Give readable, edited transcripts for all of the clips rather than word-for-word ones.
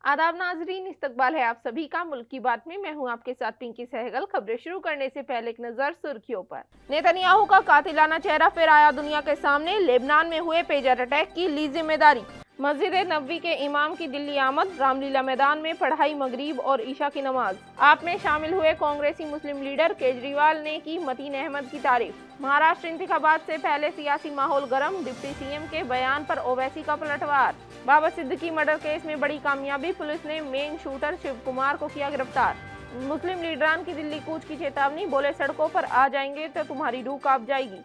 आदाब नाजरीन, इस्तकबाल है आप सभी का मुल्क की बात में। मैं हूं आपके साथ पिंकी सहगल। खबरें शुरू करने से पहले एक नजर सुर्खियों पर। नेतन्याहू का कातिलाना चेहरा फिर आया दुनिया के सामने। लेबनान में हुए पेजर अटैक की ली जिम्मेदारी। मस्जिद नबवी के इमाम की दिल्ली आमद। रामलीला मैदान में पढ़ाई मगरिब और ईशा की नमाज। आप में शामिल हुए कांग्रेसी मुस्लिम लीडर। केजरीवाल ने की मतीन अहमद की तारीफ। महाराष्ट्र इंतखाबात से पहले सियासी माहौल गर्म। डिप्टी सीएम के बयान पर ओवैसी का पलटवार। बाबा सिद्दीकी मर्डर केस में बड़ी कामयाबी। पुलिस ने मेन शूटर शिव कुमार को किया गिरफ्तार। मुस्लिम लीडरान की दिल्ली कूच की चेतावनी। बोले सड़कों पर आ जाएंगे तो तुम्हारी रूह कांप जाएगी।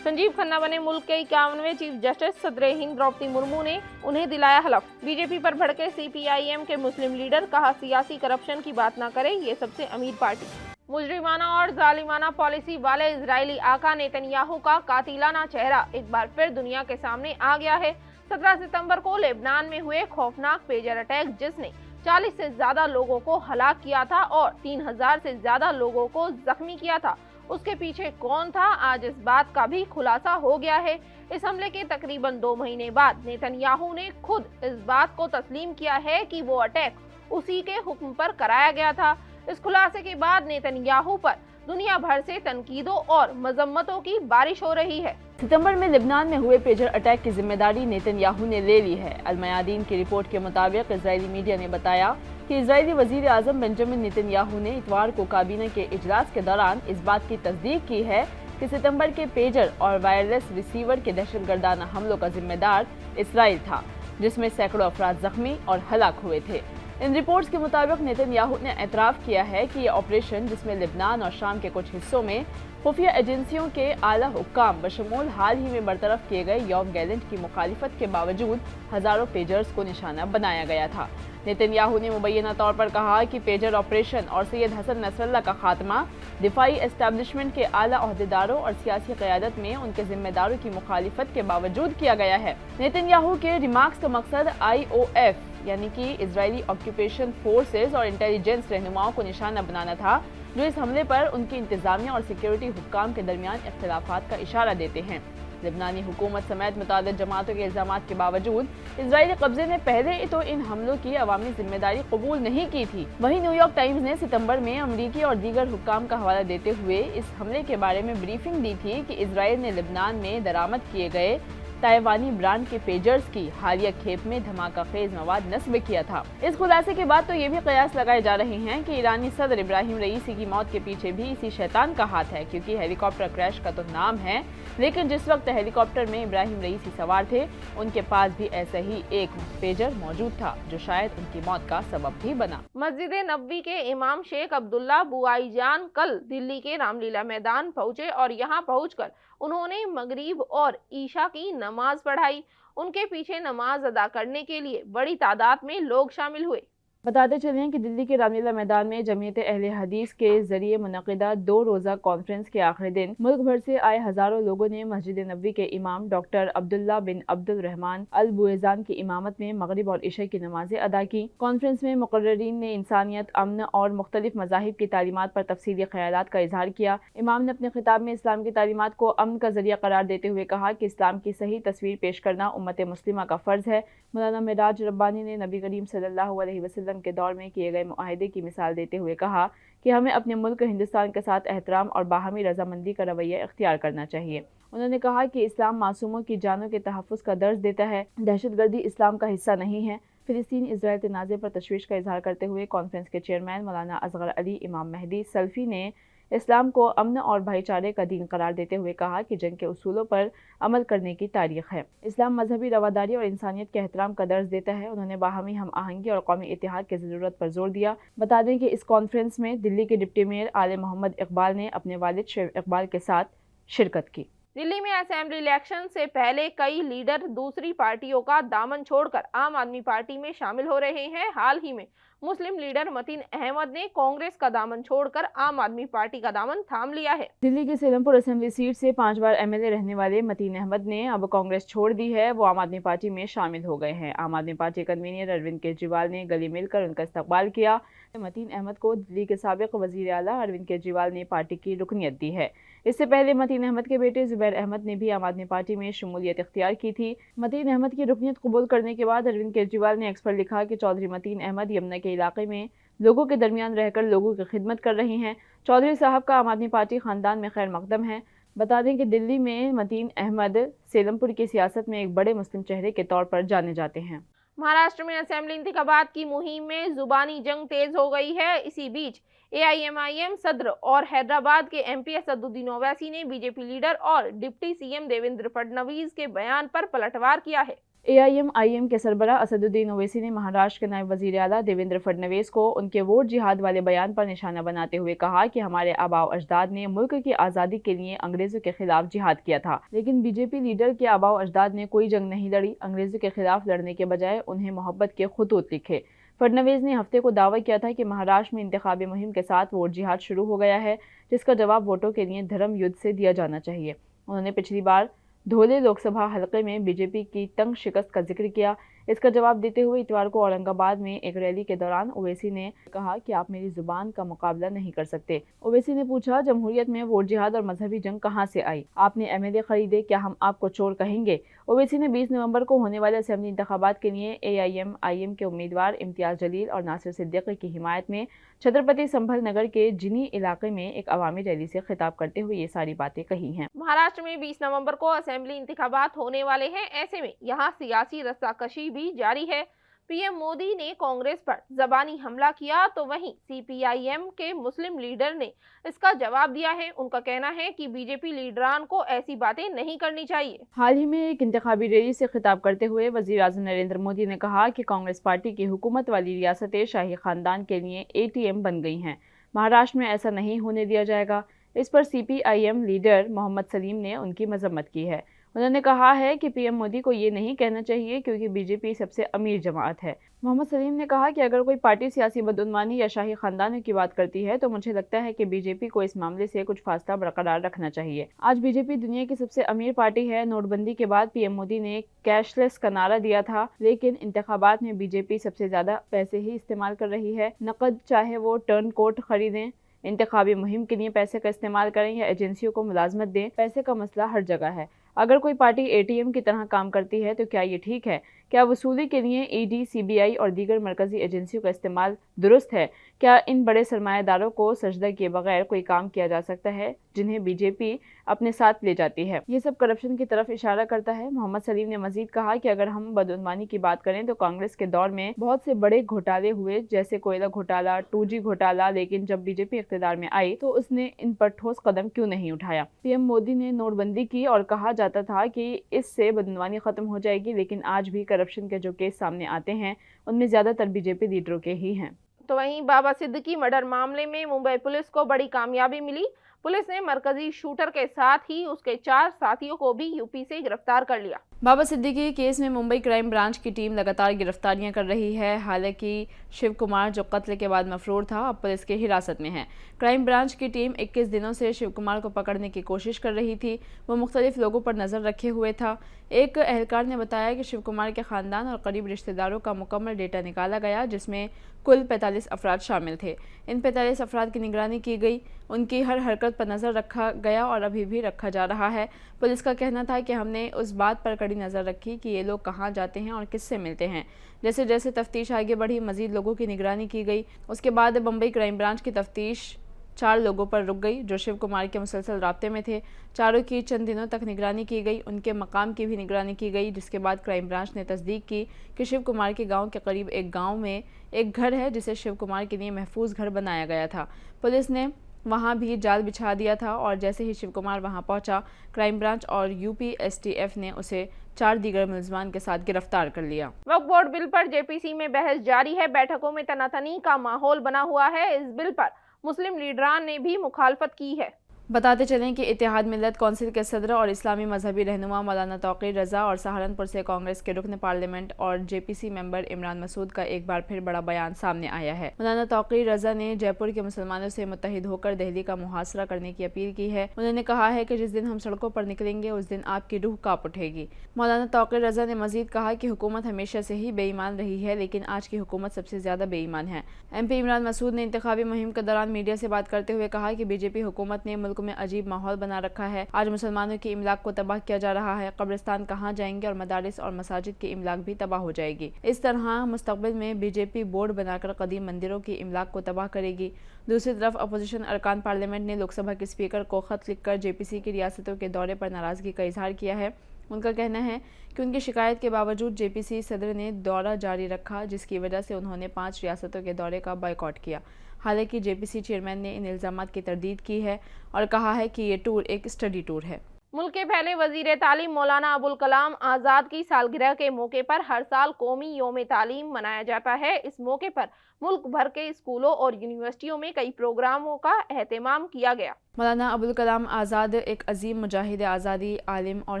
संजीव खन्ना बने मुल्क के 51वें चीफ जस्टिस। सदर हिंद द्रौपदी मुर्मू ने उन्हें दिलाया हलफ। बीजेपी पर भड़के सीपीआईएम के मुस्लिम लीडर। कहा सियासी करप्शन की बात ना करें, ये सबसे अमीर पार्टी। मुजरिमाना और जालिमाना पॉलिसी वाले इजरायली आका नेतन्याहू का कातिलाना चेहरा एक बार फिर दुनिया के सामने आ गया है। 17 सितंबर को लेबनान में हुए खौफनाक पेजर अटैक, जिसने 40 से ज्यादा लोगों को हलाक किया था और 3000 से ज्यादा लोगों को जख्मी किया था, उसके पीछे कौन था, आज इस बात का भी खुलासा हो गया है। इस हमले के तकरीबन 2 महीने बाद नेतन्याहू ने खुद इस बात को तस्लीम किया है कि वो अटैक उसी के हुक्म पर कराया गया था। इस खुलासे के बाद नेतन्याहू पर दुनिया भर से तनकीदों और मजम्मतों की बारिश हो रही है। सितंबर में लेबनान में हुए पेजर अटैक की जिम्मेदारी नेतन्याहू ने ले ली है। अल-मयादीन की रिपोर्ट के मुताबिक इजरायली मीडिया ने बताया कि इजरायली वजीर आजम बेंजामिन नेतन्याहू ने इतवार को काबीना के इजलास के दौरान इस बात की तस्दीक की है कि सितंबर के पेजर और वायरलेस रिसीवर के दहशतगर्दाना हमलों का जिम्मेदार इसराइल था, जिसमें सैकड़ों अफराद जख्मी और हलाक हुए थे। इन रिपोर्ट्स के मुताबिक नेतन्याहू ने एतराफ़ किया है कि ये ऑपरेशन, जिसमें लेबनान और शाम के कुछ हिस्सों में खुफिया एजेंसियों के आला हुक्काम बशमूल हाल ही में बरतरफ किए गए यौम गैलेंट की मुखालिफत के बावजूद हजारों पेजर्स को निशाना बनाया गया था। नेतन्याहू ने मुबैना तौर पर कहा कि पेजर ऑपरेशन और सैयद हसन नसरल्लाह का खात्मा दिफाई एस्टेब्लिशमेंट के आला ओहदेदारों और सियासी क़यादत में उनके जिम्मेदारों की मुखालिफत के बावजूद किया गया है। नेतन्याहू के रिमार्क्स का मकसद IOF यानी कि इजरायली ऑक्यूपेशन फोर्सेस और इंटेलिजेंस रहनुमाओं को निशाना बनाना था, जो इस हमले पर उनकी इंतजामिया और सिक्योरिटी हुक्काम के दरमियान इख्तिलाफात का इशारा देते हैं। लेबनानी हुकूमत समेत मुतादिद जमातों के इल्जामात के बावजूद इजरायली कब्जे ने पहले तो इन हमलों की अवामी जिम्मेदारी कबूल नहीं की थी। वहीं न्यूयॉर्क टाइम्स ने सितंबर में अमरीकी और दीगर हुक्काम का हवाला देते हुए इस हमले के बारे में ब्रीफिंग दी थी कि इजराइल ने लेबनान में दरामद किए गए ताइवानी ब्रांड के पेजर्स की हालिया खेप में धमाका खेज मवाद नस्ब किया था। इस खुलासे के बाद तो ये भी कयास लगाए जा रहे हैं कि ईरानी सदर इब्राहिम रईसी की मौत के पीछे भी इसी शैतान का हाथ है, क्योंकि हेलीकॉप्टर क्रैश का तो नाम है, लेकिन जिस वक्त हेलीकॉप्टर में इब्राहिम रईसी सवार थे, उनके पास भी ऐसा ही एक पेजर मौजूद था, जो शायद उनकी मौत का सबब भी बना। मस्जिद नबवी के इमाम शेख अब्दुल्ला बुआईजान कल दिल्ली के रामलीला मैदान पहुंचे और यहां पहुंचकर उन्होंने मगरिब और ईशा की नमाज पढ़ाई। उनके पीछे नमाज अदा करने के लिए बड़ी तादाद में लोग शामिल हुए। बताते चलें कि दिल्ली के रामलीला मैदान में जमीयत अहले हदीस के जरिए मुनक़िदा 2 रोज़ा कॉन्फ्रेंस के आखिरी दिन मुल्क भर से आए हज़ारों लोगों ने मस्जिद नबवी के इमाम डॉक्टर अब्दुल्ला बिन अब्दुल रहमान अल बुएज़ान की इमामत में मगरिब और इशा की नमाजें अदा की। कॉन्फ्रेंस में मुक़र्ररीन ने इंसानियत, अमन और मुख्तलिफ मज़ाहिब की तालीमात पर तफसीली ख़यालात का इजहार किया। इमाम ने अपने खिताब में इस्लाम की तालीमात को अमन का जरिया करार देते हुए कहा कि इस्लाम की सही तस्वीर पेश करना उम्मत मुस्लिमा का फ़र्ज़ है। मौलाना मिराज रब्बानी ने नबी करीम सल्लल्लाहु अलैहि वसल्लम के दौर में किए गए मुआहदे की मिसाल देते हुए कहा कि हमें अपने मुल्क हिंदुस्तान के साथ एहतराम और बाहमी रजामंदी का रवैया इख्तियार करना चाहिए। उन्होंने कहा कि इस्लाम मासूमों की जानों के तहफ़्फ़ुज़ का दर्ज देता है, दहशतगर्दी इस्लाम का हिस्सा नहीं है। फ़िलिस्तीन इजराइल तनाज़े पर तशवीश का इजहार करते हुए कॉन्फ्रेंस के चेयरमैन मौलाना असगर अली इमाम मेहदी सल्फ़ी ने इस्लाम को अमन और भाईचारे का दीन करार देते हुए कहा कि जंग के उसूलों पर अमल करने की तारीख़ है। इस्लाम मजहबी रवादारी और इंसानियत के एहतराम का दर्ज देता है। उन्होंने बाहमी हम आहंगी और कौमी इत्तेहाद की ज़रूरत पर जोर दिया। बता दें कि इस कॉन्फ्रेंस में दिल्ली के डिप्टी मेयर आले मोहम्मद इकबाल ने अपने वालिद शेख इकबाल के साथ शिरकत की। दिल्ली में असेंबली इलेक्शन से पहले कई लीडर दूसरी पार्टियों का दामन छोड़कर आम आदमी पार्टी में शामिल हो रहे हैं। हाल ही में मुस्लिम लीडर मतीन अहमद ने कांग्रेस का दामन छोड़कर आम आदमी पार्टी का दामन थाम लिया है। दिल्ली के सेलमपुर असेंबली सीट से 5 बार एमएलए रहने वाले मतीन अहमद ने अब कांग्रेस छोड़ दी है। वो आम आदमी पार्टी में शामिल हो गए हैं। आम आदमी पार्टी कन्वीनर अरविंद केजरीवाल ने गले मिलकर उनका इस्तकबाल किया। मतीन अहमद को दिल्ली के साबिक वजीर आला अरविंद केजरीवाल ने पार्टी की रुकनियत दी है। इससे पहले मतीन अहमद के बेटे जुबैर अहमद ने भी आम आदमी पार्टी में शमूलियत इख्तियार की थी। मतीन अहमद की रुकनियत कबूल करने के बाद अरविंद केजरीवाल ने एक्स पर लिखा कि चौधरी मतीन अहमद यमुना के इलाके में लोगों के दरमियान रहकर लोगों की खिदमत कर रही हैं। चौधरी साहब का आम आदमी पार्टी खानदान में खैर मकदम है। बता दें कि दिल्ली में मतीन अहमद सेलमपुर की सियासत में एक बड़े मुस्लिम चेहरे के तौर पर जाने जाते हैं। महाराष्ट्र में असेंबली इंतखाबात की मुहिम में जुबानी जंग तेज हो गई है। इसी बीच एआईएमआईएम सदर और हैदराबाद के एमपी असदुद्दीन ओवैसी ने बीजेपी लीडर और डिप्टी सीएम देवेंद्र फडणवीस के बयान पर पलटवार किया है। एआईएमआईएम के सरबराह असदुद्दीन ओवैसी ने महाराष्ट्र के नायब वजीर आला देवेंद्र फडणवीस को उनके वोट जिहाद वाले बयान पर निशाना बनाते हुए कहा कि हमारे आबाओ अजदाद ने मुल्क की आज़ादी के लिए अंग्रेजों के खिलाफ जिहाद किया था, लेकिन बीजेपी लीडर के आबाओ अजदाद ने कोई जंग नहीं लड़ी। अंग्रेजों के खिलाफ लड़ने के बजाय उन्हें मोहब्बत के खुतूत लिखे। फडणवीस ने हफ्ते को दावा किया था कि महाराष्ट्र में इंतखाबी मुहिम के साथ वोट जिहाद शुरू हो गया है, जिसका जवाब वोटों के लिए धर्म युद्ध से दिया जाना चाहिए। उन्होंने पिछली बार धोले लोकसभा हलके में बीजेपी की तंग शिकस्त का जिक्र किया। इसका जवाब देते हुए इतवार को औरंगाबाद में एक रैली के दौरान ओवैसी ने कहा कि आप मेरी जुबान का मुकाबला नहीं कर सकते। ओवैसी ने पूछा, जमहूरियत में वोट जिहाद और मजहबी जंग कहां से आई? आपने एमएलए खरीदे, क्या हम आपको चोर कहेंगे? ओवैसी ने 20 नवंबर को होने वाले असेंबली इंतखाबात के लिए एआईएमआईएम के उम्मीदवार इम्तियाज जलील और नासिर सिद्दीकी की हिमायत में छत्रपति संभल नगर के जिनी इलाके में एक अवामी रैली से खिताब करते हुए ये सारी बातें कही हैं। महाराष्ट्र में 20 नवंबर को असेंबली इंतखाबात होने वाले हैं। ऐसे में यहाँ सियासी रस्साकशी भी जारी है। पीएम मोदी ने कांग्रेस पर जबानी हमला किया तो वहीं सीपीआईएम के मुस्लिम लीडर ने इसका जवाब दिया है। उनका कहना है कि बीजेपी लीडरान को ऐसी बातें नहीं करनी चाहिए। हाल ही में एक इंतखाबी रैली से खिताब करते हुए वजीर आज़म नरेंद्र मोदी ने कहा कि कांग्रेस पार्टी की हुकूमत वाली रियासतें शाही खानदान के लिए एटीएम बन गई हैं। महाराष्ट्र में ऐसा नहीं होने दिया जाएगा। इस पर सीपीआईएम लीडर मोहम्मद सलीम ने उनकी मजम्मत की है। उन्होंने कहा है कि पीएम मोदी को ये नहीं कहना चाहिए क्योंकि बीजेपी सबसे अमीर जमात है। मोहम्मद सलीम ने कहा कि अगर कोई पार्टी सियासी बदउनवानी या शाही खानदानों की बात करती है तो मुझे लगता है कि बीजेपी को इस मामले से कुछ फासला बरकरार रखना चाहिए। आज बीजेपी दुनिया की सबसे अमीर पार्टी है। नोटबंदी के बाद पीएम मोदी ने कैशलेस का नारा दिया था, लेकिन इंतखाबात में बीजेपी सबसे ज्यादा पैसे ही इस्तेमाल कर रही है। नकद चाहे वो टर्न कोट खरीदें, इंतखाबी मुहिम के लिए पैसे का इस्तेमाल करें या एजेंसियों को मुलाजमत दें, पैसे का मसला हर जगह है। अगर कोई पार्टी एटीएम की तरह काम करती है तो क्या ये ठीक है? क्या वसूली के लिए ईडी, सीबीआई और दीगर मरकजी एजेंसियों का इस्तेमाल दुरुस्त है? क्या इन बड़े सरमायादारों को सजदा किए बगैर कोई काम किया जा सकता है जिन्हें बीजेपी अपने साथ ले जाती है? ये सब करप्शन की तरफ इशारा करता है। मोहम्मद सलीम ने मजीद कहा कि अगर हम बदउनवानी की बात करें तो कांग्रेस के दौर में बहुत से बड़े घोटाले हुए, जैसे कोयला घोटाला, 2G घोटाला, लेकिन जब बीजेपी इख्तिदार में आई तो उसने इन पर ठोस कदम क्यों नहीं उठाया? पीएम मोदी ने नोटबंदी की और कहा जाता था कि इससे बदउनवानी खत्म हो जाएगी, लेकिन आज भी करप्शन के जो केस सामने आते हैं उनमें ज्यादातर बीजेपी लीडरों के ही हैं। तो वहीं बाबा सिद्दीकी मर्डर मामले में मुंबई पुलिस को बड़ी कामयाबी मिली। पुलिस ने मरकजी शूटर के साथ ही उसके 4 साथियों को भी यूपी से गिरफ्तार कर लिया। बाबा सिद्दीकी केस में मुंबई क्राइम ब्रांच की टीम लगातार गिरफ्तारियां कर रही है। हालांकि शिव कुमार, जो कत्ल के बाद मफरूर था, अब पुलिस की हिरासत में है। क्राइम ब्रांच की टीम 21 दिनों से शिव कुमार को पकड़ने की कोशिश कर रही थी। वो मुख्तलिफ लोगों पर नज़र रखे हुए था। एक एहलकार ने बताया कि शिव कुमार के ख़ानदान और करीब रिश्तेदारों का मुकम्मल डेटा निकाला गया, जिसमें कुल 45 अफराद शामिल थे। इन 45 अफराद की निगरानी की गई, उनकी हर हरकत पर नज़र रखा गया और अभी भी रखा जा रहा है। पुलिस का कहना था कि हमने उस बात पर कड़ी नज़र रखी कि ये लोग कहाँ जाते हैं और किससे मिलते हैं। जैसे जैसे तफ्तीश आगे बढ़ी, मज़ीद लोगों की निगरानी की गई। उसके बाद बम्बई क्राइम ब्रांच की तफ्तीश 4 लोगों पर रुक गई जो शिव कुमार के मुसलसल राब्ते में थे। चारों की चंद दिनों तक निगरानी की गई, उनके मकाम की भी निगरानी की गई, जिसके बाद क्राइम ब्रांच ने तस्दीक की कि शिव कुमार के गांव के करीब एक गांव में एक घर है जिसे शिव कुमार के लिए महफूज घर बनाया गया था। पुलिस ने वहां भी जाल बिछा दिया था और जैसे ही शिव कुमार वहां पहुंचा, क्राइम ब्रांच और यूपी एसटीएफ ने उसे 4 दीगर मुलजमान के साथ गिरफ्तार कर लिया। वक्फ बोर्ड बिल पर जेपीसी में बहस जारी है। बैठकों में तनातनी का माहौल बना हुआ है। इस बिल पर मुस्लिम लीडरान ने भी मुखालफत की है। बताते चलें कि इत्तेहाद मिल्लत कौंसिल के सदर और इस्लामी मजहबी रहनुमा मौलाना तौक़ीर रज़ा और सहारनपुर से कांग्रेस के रुकन पार्लियामेंट और जेपीसी मेंबर इमरान मसूद का एक बार फिर बड़ा बयान सामने आया है। मौलाना तौक़ीर रज़ा ने जयपुर के मुसलमानों से मुत्तहिद होकर दिल्ली का मुहासरा करने की अपील की है। उन्होंने कहा है कि जिस दिन हम सड़कों पर निकलेंगे उस दिन आपकी रूह कांप उठेगी। मौलाना तौक़ीर रज़ा ने मजीद कहा कि हुकूमत हमेशा से ही बेईमान रही है, लेकिन आज की हुकूमत सबसे ज्यादा बेईमान है। MP इमरान मसूद ने इंतखाबी मुहिम के दौरान मीडिया से बात करते हुए कहा कि बीजेपी हुकूमत ने मुल्क में अजीब माहौल बना रखा है। आज मुसलमानों की इमलाक को तबाह किया जा रहा है। कब्रिस्तान कहाँ जाएंगे और मदारिस और मसाजिद की इमलाक भी तबाह हो जाएगी। इस तरह मुस्तकबिल में बीजेपी बोर्ड बनाकर कदीम मंदिरों की इमलाक को तबाह करेगी। दूसरी तरफ अपोजिशन अरकान पार्लियामेंट ने लोकसभा के स्पीकर को खत लिखकर जेपीसी की रियासतों के दौरे पर नाराजगी का इजहार किया है। उनका कहना है कि उनकी शिकायत के बावजूद जेपीसी सदर ने दौरा जारी रखा, जिसकी वजह से उन्होंने 5 रियासतों के दौरे का बॉयकॉट किया। हालांकि जेपीसी चेयरमैन ने इन इल्जामात की तरदीद की है और कहा है कि ये टूर एक स्टडी टूर है। मुल्क के पहले वजीर तालीम मौलाना अबुल कलाम आज़ाद की सालगिरह के मौके पर हर साल कौमी योम तालीम मनाया जाता है। इस मौके पर मुल्क भर के स्कूलों और यूनिवर्सिटियों में कई प्रोग्रामों का एहतमाम किया गया। मौलाना अबुल कलाम आज़ाद एक अजीम मुजाहिद आज़ादी, आलिम और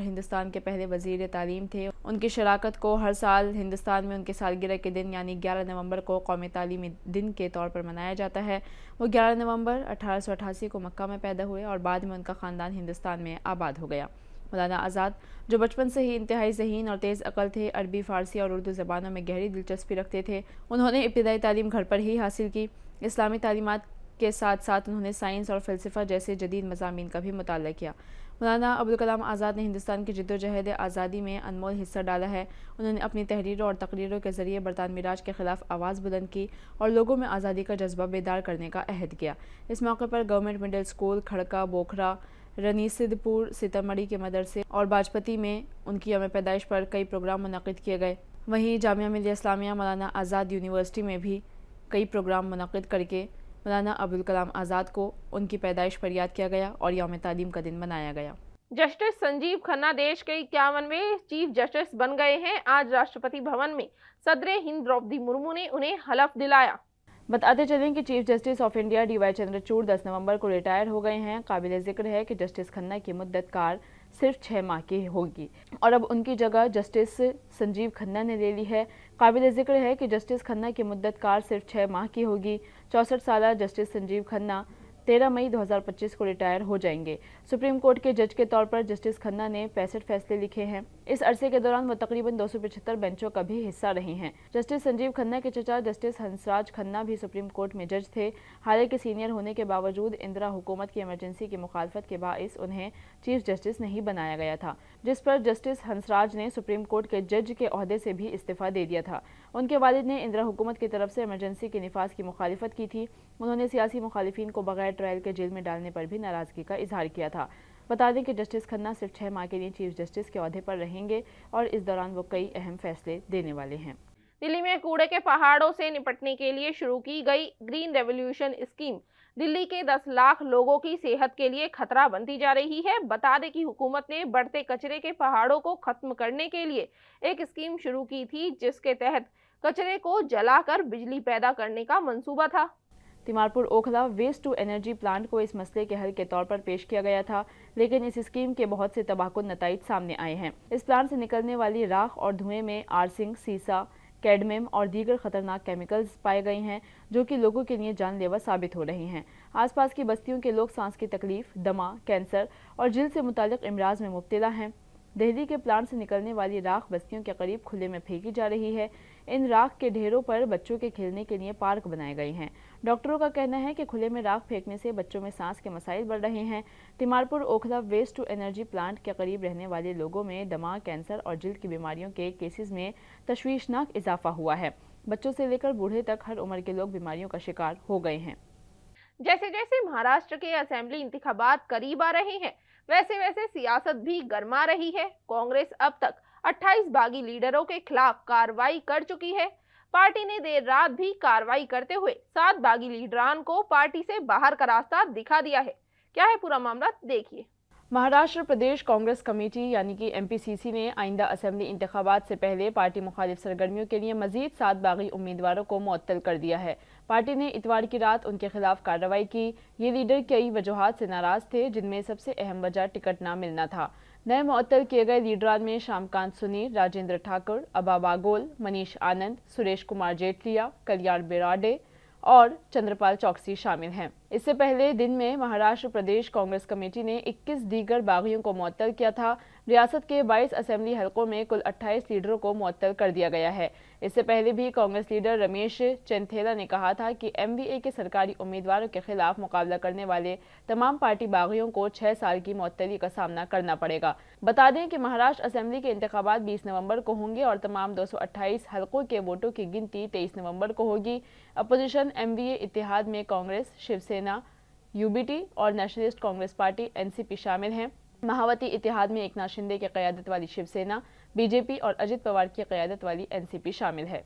हिंदुस्तान के पहले वजीर तालीम थे। उनकी शराकत को हर साल हिंदुस्तान में उनके सालगिरह के दिन यानी 11 नवंबर को कौमी तालीमी दिन के तौर पर मनाया जाता है। वो 11 नवंबर 1888 को मक्का में पैदा हुए और बाद में उनका ख़ानदान हिंदुस्तान में आबाद हो गया। मौलाना आज़ाद जो बचपन से ही इंतहाई ज़हीन और तेज़ अक़ल थे, अरबी, फ़ारसी और उर्दू ज़बानों में गहरी दिलचस्पी रखते थे। उन्होंने इब्तिदाई तालीम घर पर ही हासिल की। इस्लामी तालीमात के साथ साथ उन्होंने साइंस और फ़लसफ़ा जैसे जदीद मज़ामीन का भी मुताला किया। मौलाना अबुल कलाम आज़ाद ने हिंदुस्तान की जद्दोजहद आज़ादी में अनमोल हिस्सा डाला है। उन्होंने अपनी तहरीरों और तकरीरों के ज़रिए बरतानवी राज के ख़िलाफ़ आवाज़ बुलंद की और लोगों में आज़ादी का जज्बा बेदार करने का अहद किया। इस मौके पर government middle school, खड़का, Bokhra, रनीसिदपुर, Sitamarhi के मदरसे और बाजपती में उनकी यौम पैदाइश पर कई प्रोग्राम मुनक़िद किए गए। वहीं जामिया मिल्लिया इस्लामिया मौलाना आज़ाद यूनिवर्सिटी में भी कई प्रोग्राम मुनक़िद करके मौलाना अबुल कलाम आज़ाद को उनकी पैदाइश पर याद किया गया और यौम तालीम का दिन मनाया गया। जस्टिस संजीव खन्ना देश के 51वें चीफ जस्टिस बन गए हैं। आज राष्ट्रपति भवन में सदर हिंद द्रौपदी मुर्मू ने उन्हें हलफ दिलाया। बताते चलें कि chief justice of India DY Chandrachud 10 नवंबर को रिटायर हो गए हैं। काबिल ज़िक्र है कि जस्टिस खन्ना की मुद्दत कार सिर्फ 6 माह की होगी और अब उनकी जगह जस्टिस संजीव खन्ना ने ले ली है। काबिल ज़िक्र है कि जस्टिस खन्ना की मुद्दत कार सिर्फ 6 माह की होगी। 64 साला जस्टिस संजीव खन्ना 13 मई 2025 को रिटायर हो जाएंगे। सुप्रीम कोर्ट के जज के तौर पर जस्टिस खन्ना ने 65 फैसले लिखे हैं। इस अरसे के दौरान वो तकरीबन 275 बेंचों का भी हिस्सा रही हैं। जस्टिस संजीव खन्ना के चचा जस्टिस हंसराज खन्ना भी सुप्रीम कोर्ट में जज थे। हालांकि सीनियर होने के बावजूद इंदिरा हुकूमत की इमरजेंसी की मुखालफत के बाइस उन्हें चीफ जस्टिस नहीं बनाया गया था, जिस पर जस्टिस हंसराज ने सुप्रीम कोर्ट के जज के ओहदे से भी इस्तीफा दे दिया था। उनके वालिद ने इंदिरा हुकूमत की तरफ से इमरजेंसी के निफाज की मुखालिफत की थी। उन्होंने सियासी मुखालिफिन को बगैर ट्रायल के जेल में डालने पर भी नाराजगी का इजहार किया था। बता दें कि जस्टिस खन्ना सिर्फ 6 माह के लिए चीफ जस्टिस के ओहदे पर रहेंगे और इस दौरान वो कई अहम फैसले देने वाले हैं। दिल्ली में कूड़े के पहाड़ों से निपटने के लिए शुरू की गई ग्रीन रेवोल्यूशन स्कीम दिल्ली के 10 लाख लोगों की सेहत के लिए खतरा बनती जा रही है। बता दें कि हुकूमत ने बढ़ते कचरे के पहाड़ों को खत्म करने के लिए एक स्कीम शुरू की थी, जिसके तहत कचरे को जलाकर बिजली पैदा करने का मंसूबा था। Timarpur Okhla waste to energy plant को इस मसले के हल के तौर पर पेश किया गया था, लेकिन इस स्कीम के बहुत से तबाहकुन नताइज सामने आए हैं। इस प्लांट से निकलने वाली राख और धुएं में आर्सिंग, सीसा, कैडमियम और दीगर खतरनाक केमिकल्स पाए गए हैं, जो कि लोगों के लिए जानलेवा साबित हो रहे हैं। आसपास की बस्तियों के लोग सांस की तकलीफ, दमा, कैंसर और जिल्द से मुतालिक इमराज में मुब्तला हैं। दिल्ली के प्लांट से निकलने वाली राख बस्तियों के करीब खुले में फेंकी जा रही है। इन राख के ढेरों पर बच्चों के खेलने के लिए पार्क बनाए गए हैं। डॉक्टरों का कहना है कि खुले में राख फेंकने से बच्चों में सांस के मसाइल बढ़ रहे हैं। Timarpur Okhla waste to energy plant के करीब रहने वाले लोगों में दमा, कैंसर और जिल्द की बीमारियों के केसेस में तशवीशनाक इजाफा हुआ है। बच्चों से लेकर बूढ़े तक हर उम्र के लोग बीमारियों का शिकार हो गए हैं। जैसे जैसे महाराष्ट्र के असेंबली इंतखाबात करीब आ रहे हैं, वैसे वैसे सियासत भी गर्मा रही है। कांग्रेस अब तक 28 बागी लीडरों के खिलाफ कार्रवाई कर चुकी है। पार्टी ने देर रात भी कार्रवाई करते हुए 7 बागी लीडरान को पार्टी से बाहर का रास्ता दिखा दिया है। क्या है पूरा मामला, देखिए। महाराष्ट्र प्रदेश कांग्रेस कमेटी यानी कि MPCC ने आइंदा असेंबली इंतखाबात से पहले पार्टी मुखालिफ सरगर्मियों के लिए मजीद 7 बागी उम्मीदवारों को मुअत्तल कर दिया है। पार्टी ने इतवार की रात उनके खिलाफ कार्रवाई की। ये लीडर कई वजूहात से नाराज थे, जिनमें सबसे अहम वजह टिकट न मिलना था। नए मुअत्तल किए गए लीडरान में शामकांत सुनीर, राजेंद्र ठाकुर, अबा बागोल, मनीष आनंद, सुरेश कुमार जेटलिया, कल्याण बेराडे और चंद्रपाल चौकसी शामिल हैं। इससे पहले दिन में महाराष्ट्र प्रदेश कांग्रेस कमेटी ने 21 दीगर बागियों को मुअत्तल किया था। रियासत के 22 असेंबली हलकों में कुल 28 लीडरों को मुअत्तल कर दिया गया है। इससे पहले भी कांग्रेस लीडर रमेश चेन्थेला ने कहा था कि MVA के सरकारी उम्मीदवारों के खिलाफ मुकाबला करने वाले तमाम पार्टी बागियों को 6 साल की मुअत्तली का सामना करना पड़ेगा। बता दें कि महाराष्ट्र असेंबली के इंतखाबात 20 नवंबर को होंगे और तमाम 228 हलकों के वोटों की गिनती 23 नवंबर को होगी। अपोजिशन MVA इत्तेहाद में कांग्रेस, शिवसेना, UBT और नेशनलिस्ट कांग्रेस पार्टी NCP शामिल हैं। महावती इत्तेहाद में एकनाथ शिंदे की क़यादत वाली शिवसेना, BJP और अजित पवार की क़यादत वाली NCP शामिल है।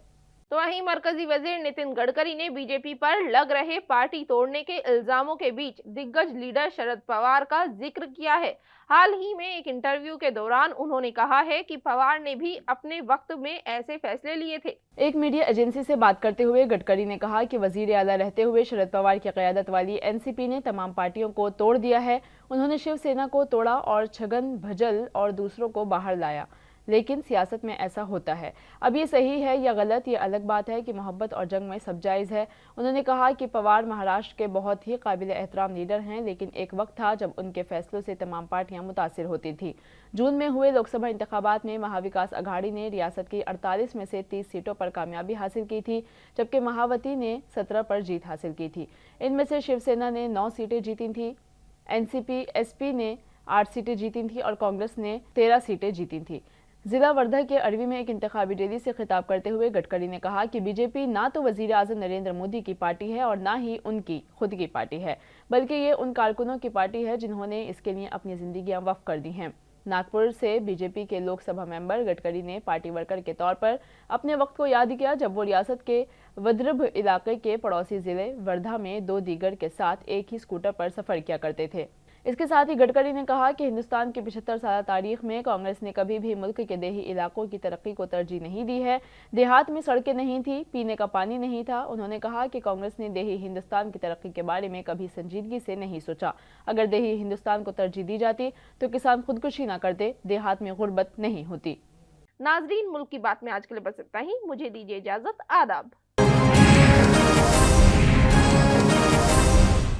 तो वहीं मरकजी वजीर नितिन गडकरी ने बीजेपी पर लग रहे पार्टी तोड़ने के इल्जामों के बीच दिग्गज लीडर शरद पवार का जिक्र किया है। हाल ही में एक इंटरव्यू के दौरान उन्होंने कहा है कि पवार ने भी अपने वक्त में ऐसे फैसले लिए थे। एक मीडिया एजेंसी से बात करते हुए गडकरी ने कहा कि वजीर आला रहते हुए शरद पवार की क़यादत वाली NCP ने तमाम पार्टियों को तोड़ दिया है। उन्होंने शिवसेना को तोड़ा और छगन भजल और दूसरों को बाहर लाया, लेकिन सियासत में ऐसा होता है। अब ये सही है या गलत, ये अलग बात है कि मोहब्बत और जंग में सब जायज़ है। उन्होंने कहा कि पवार महाराष्ट्र के बहुत ही काबिल एहतराम लीडर हैं, लेकिन एक वक्त था जब उनके फैसलों से तमाम पार्टियां मुतासिर होती थी। जून में हुए लोकसभा इंतखाबात में महाविकास अघाड़ी ने रियासत की 48 में से 30 सीटों पर कामयाबी हासिल की थी, जबकि महावती ने 17 पर जीत हासिल की थी। इनमें से शिवसेना ने 9 सीटें जीती थी, NCP SP ने 8 सीटें जीती थी और कांग्रेस ने 13 सीटें जीती थी। जिला वर्धा के अरवी में एक इंतखाबी रैली से खिताब करते हुए गडकरी ने कहा कि बीजेपी ना तो वजीर आजम नरेंद्र मोदी की पार्टी है और ना ही उनकी खुद की पार्टी है, बल्कि ये उन कारकुनों की पार्टी है जिन्होंने इसके लिए अपनी जिंदगियां वक्फ कर दी हैं। नागपुर से बीजेपी के लोकसभा मेंबर गडकरी ने पार्टी वर्कर के तौर पर अपने वक्त को याद किया जब वो रियासत के विदर्भ इलाके के पड़ोसी जिले वर्धा में 2 दीगर के साथ एक ही स्कूटर पर सफर किया करते थे। इसके साथ ही गडकरी ने कहा कि हिंदुस्तान की 75 साल तारीख में कांग्रेस ने कभी भी मुल्क के देही इलाकों की तरक्की को तरजीह नहीं दी है। देहात में सड़कें नहीं थी, पीने का पानी नहीं था। उन्होंने कहा कि कांग्रेस ने देही हिंदुस्तान की तरक्की के बारे में कभी संजीदगी से नहीं सोचा। अगर देही हिंदुस्तान को तरजीह दी जाती तो किसान खुदकुशी ना करते, देहात में गुर्बत नहीं होती। नाजरीन, मुल्क की बात में आज के लिए बस इतना ही। मुझे दीजिए इजाजत। आदाब।